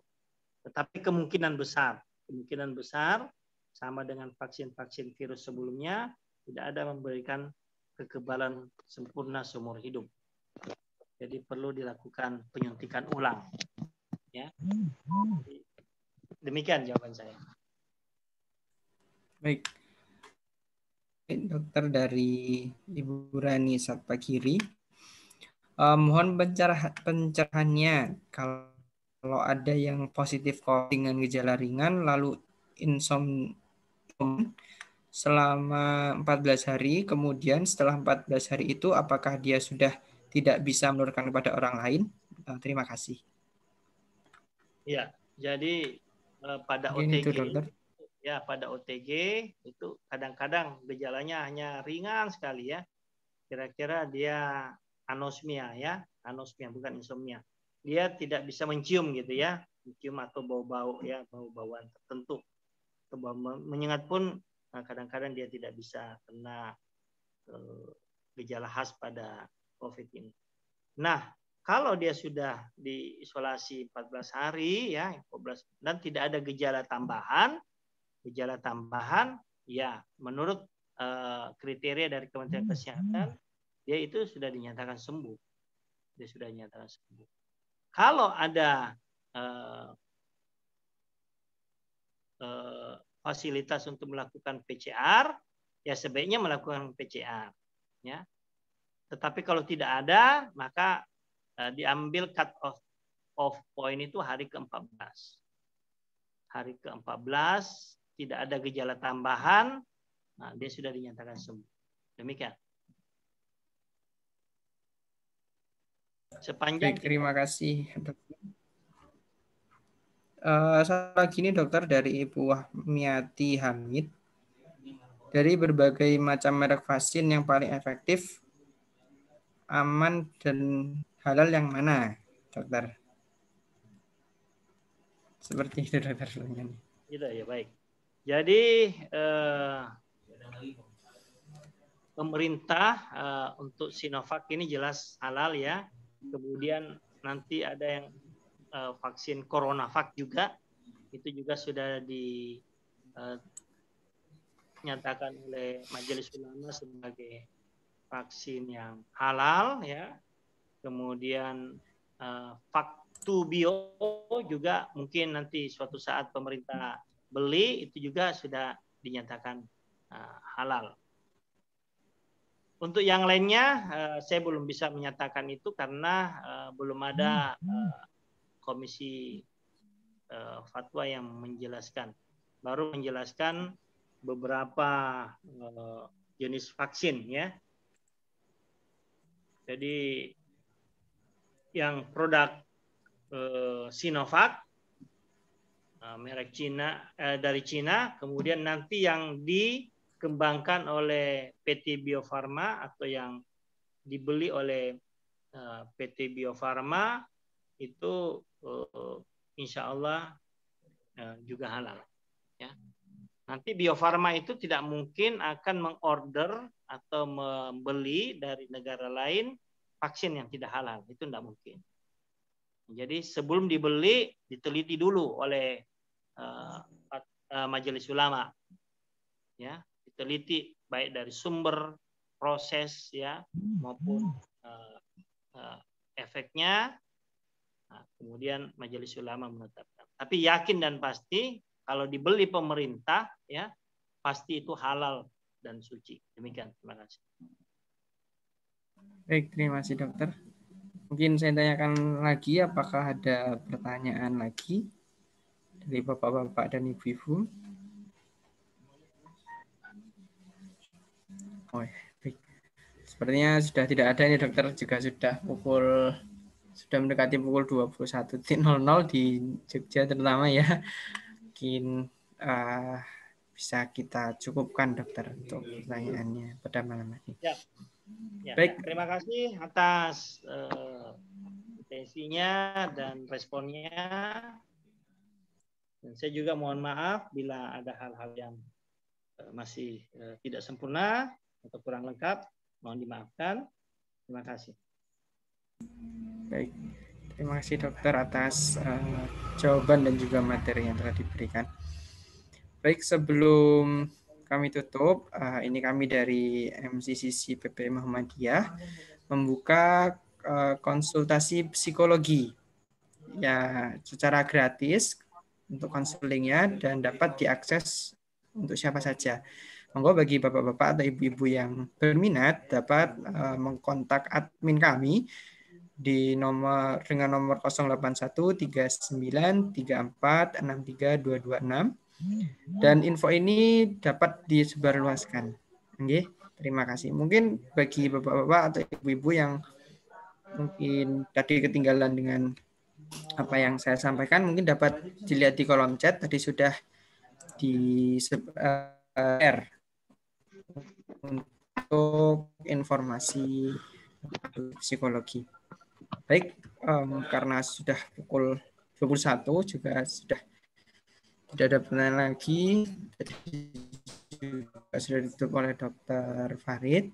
Tetapi kemungkinan besar sama dengan vaksin-vaksin virus sebelumnya tidak ada memberikan kekebalan sempurna seumur hidup. Jadi perlu dilakukan penyuntikan ulang. Ya. Demikian jawaban saya. Baik. Dokter dari Ibu Rani Satpagiri. Mohon pencerahannya kalau ada yang positif COVID dengan gejala ringan lalu insomnia selama 14 hari, kemudian setelah 14 hari itu apakah dia sudah tidak bisa menularkan kepada orang lain? Terima kasih. Ya, jadi pada Mungkin OTG itu, dokter. Ya, pada OTG itu kadang-kadang gejalanya hanya ringan sekali ya. Kira-kira dia anosmia ya, anosmia bukan insomnia. Dia tidak bisa mencium gitu ya, mencium atau bau-bau ya, bau-bauan tertentu. Atau bau menyengat pun kadang-kadang dia tidak bisa kena gejala khas pada COVID ini. Nah, kalau dia sudah diisolasi 14 hari ya, dan tidak ada gejala tambahan ya menurut kriteria dari Kementerian Kesehatan dia itu sudah dinyatakan sembuh. Kalau ada fasilitas untuk melakukan PCR, ya sebaiknya melakukan PCR ya. Tetapi kalau tidak ada, maka diambil cut off point itu hari ke-14. Hari ke-14 tidak ada gejala tambahan, nah dia sudah dinyatakan sembuh. Demikian. Sepanjang. Baik, terima kasih. Satu lagi nih dokter dari Ibu Wahmiati Hamid. Dari berbagai macam merek vaksin yang paling efektif, aman dan halal yang mana, dokter? Seperti itu dokter. Gitu ya, baik. Jadi pemerintah untuk Sinovac ini jelas halal ya. Kemudian nanti ada yang vaksin CoronaVac juga, itu juga sudah dinyatakan oleh Majelis Ulama sebagai vaksin yang halal ya. Kemudian Vaktubio juga mungkin nanti suatu saat pemerintah beli, itu juga sudah dinyatakan halal. Untuk yang lainnya saya belum bisa menyatakan itu karena belum ada komisi fatwa yang menjelaskan. Baru menjelaskan beberapa jenis vaksin ya. Jadi yang produk Sinovac merek Cina dari Cina, kemudian nanti yang dikembangkan oleh PT Bio Farma atau yang dibeli oleh PT Bio Farma itu insya Allah juga halal. Ya. Nanti Bio Farma itu tidak mungkin akan mengorder atau membeli dari negara lain vaksin yang tidak halal, itu tidak mungkin. Jadi sebelum dibeli diteliti dulu oleh Majelis Ulama, ya, diteliti baik dari sumber, proses, ya, maupun efeknya. Nah, kemudian Majelis Ulama menetapkan. Tapi yakin dan pasti kalau dibeli pemerintah, ya, pasti itu halal dan suci. Demikian. Terima kasih. Baik, terima kasih dokter. Mungkin saya tanyakan lagi, apakah ada pertanyaan lagi dari bapak-bapak dan ibu-ibu? Oh, baik. Sepertinya sudah tidak ada ini dokter, juga sudah mendekati pukul 21.00 di Jogja terutama ya. Mungkin bisa kita cukupkan dokter untuk pertanyaannya pada malam ini. Ya. Ya, baik. Terima kasih atas atensinya dan responnya. Dan saya juga mohon maaf bila ada hal-hal yang masih tidak sempurna atau kurang lengkap, mohon dimaafkan. Terima kasih. Baik, terima kasih dokter atas jawaban dan juga materi yang telah diberikan. Baik, sebelum kami tutup, ini kami dari MCCC PP Muhammadiyah membuka konsultasi psikologi ya secara gratis untuk konselingnya dan dapat diakses untuk siapa saja. Monggo bagi bapak-bapak atau ibu-ibu yang berminat dapat mengkontak admin kami di dengan nomor 081393463226 dan info ini dapat disebarluaskan. Oke, terima kasih. Mungkin bagi bapak-bapak atau ibu-ibu yang mungkin tadi ketinggalan dengan apa yang saya sampaikan, mungkin dapat dilihat di kolom chat, tadi sudah di-share untuk informasi psikologi. Baik, karena sudah pukul 21 juga sudah tidak ada pertanyaan lagi. Sudah ditutup oleh Dr. Farid.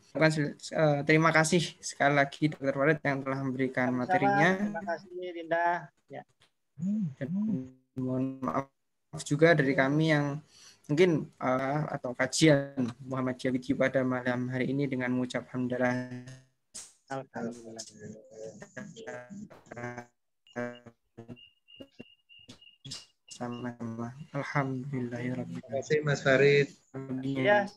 Terima kasih sekali lagi Dr. Farid yang telah memberikan materinya. Terima kasih Linda. Ya. Dan mohon maaf juga dari kami yang mungkin atau kajian Muhammadiyah Video pada malam hari ini dengan mengucap hamdalah. Alhamdulillah. Sama-sama. Alhamdulillahirabbil alamin. Terima kasih Mas Farid. Ya,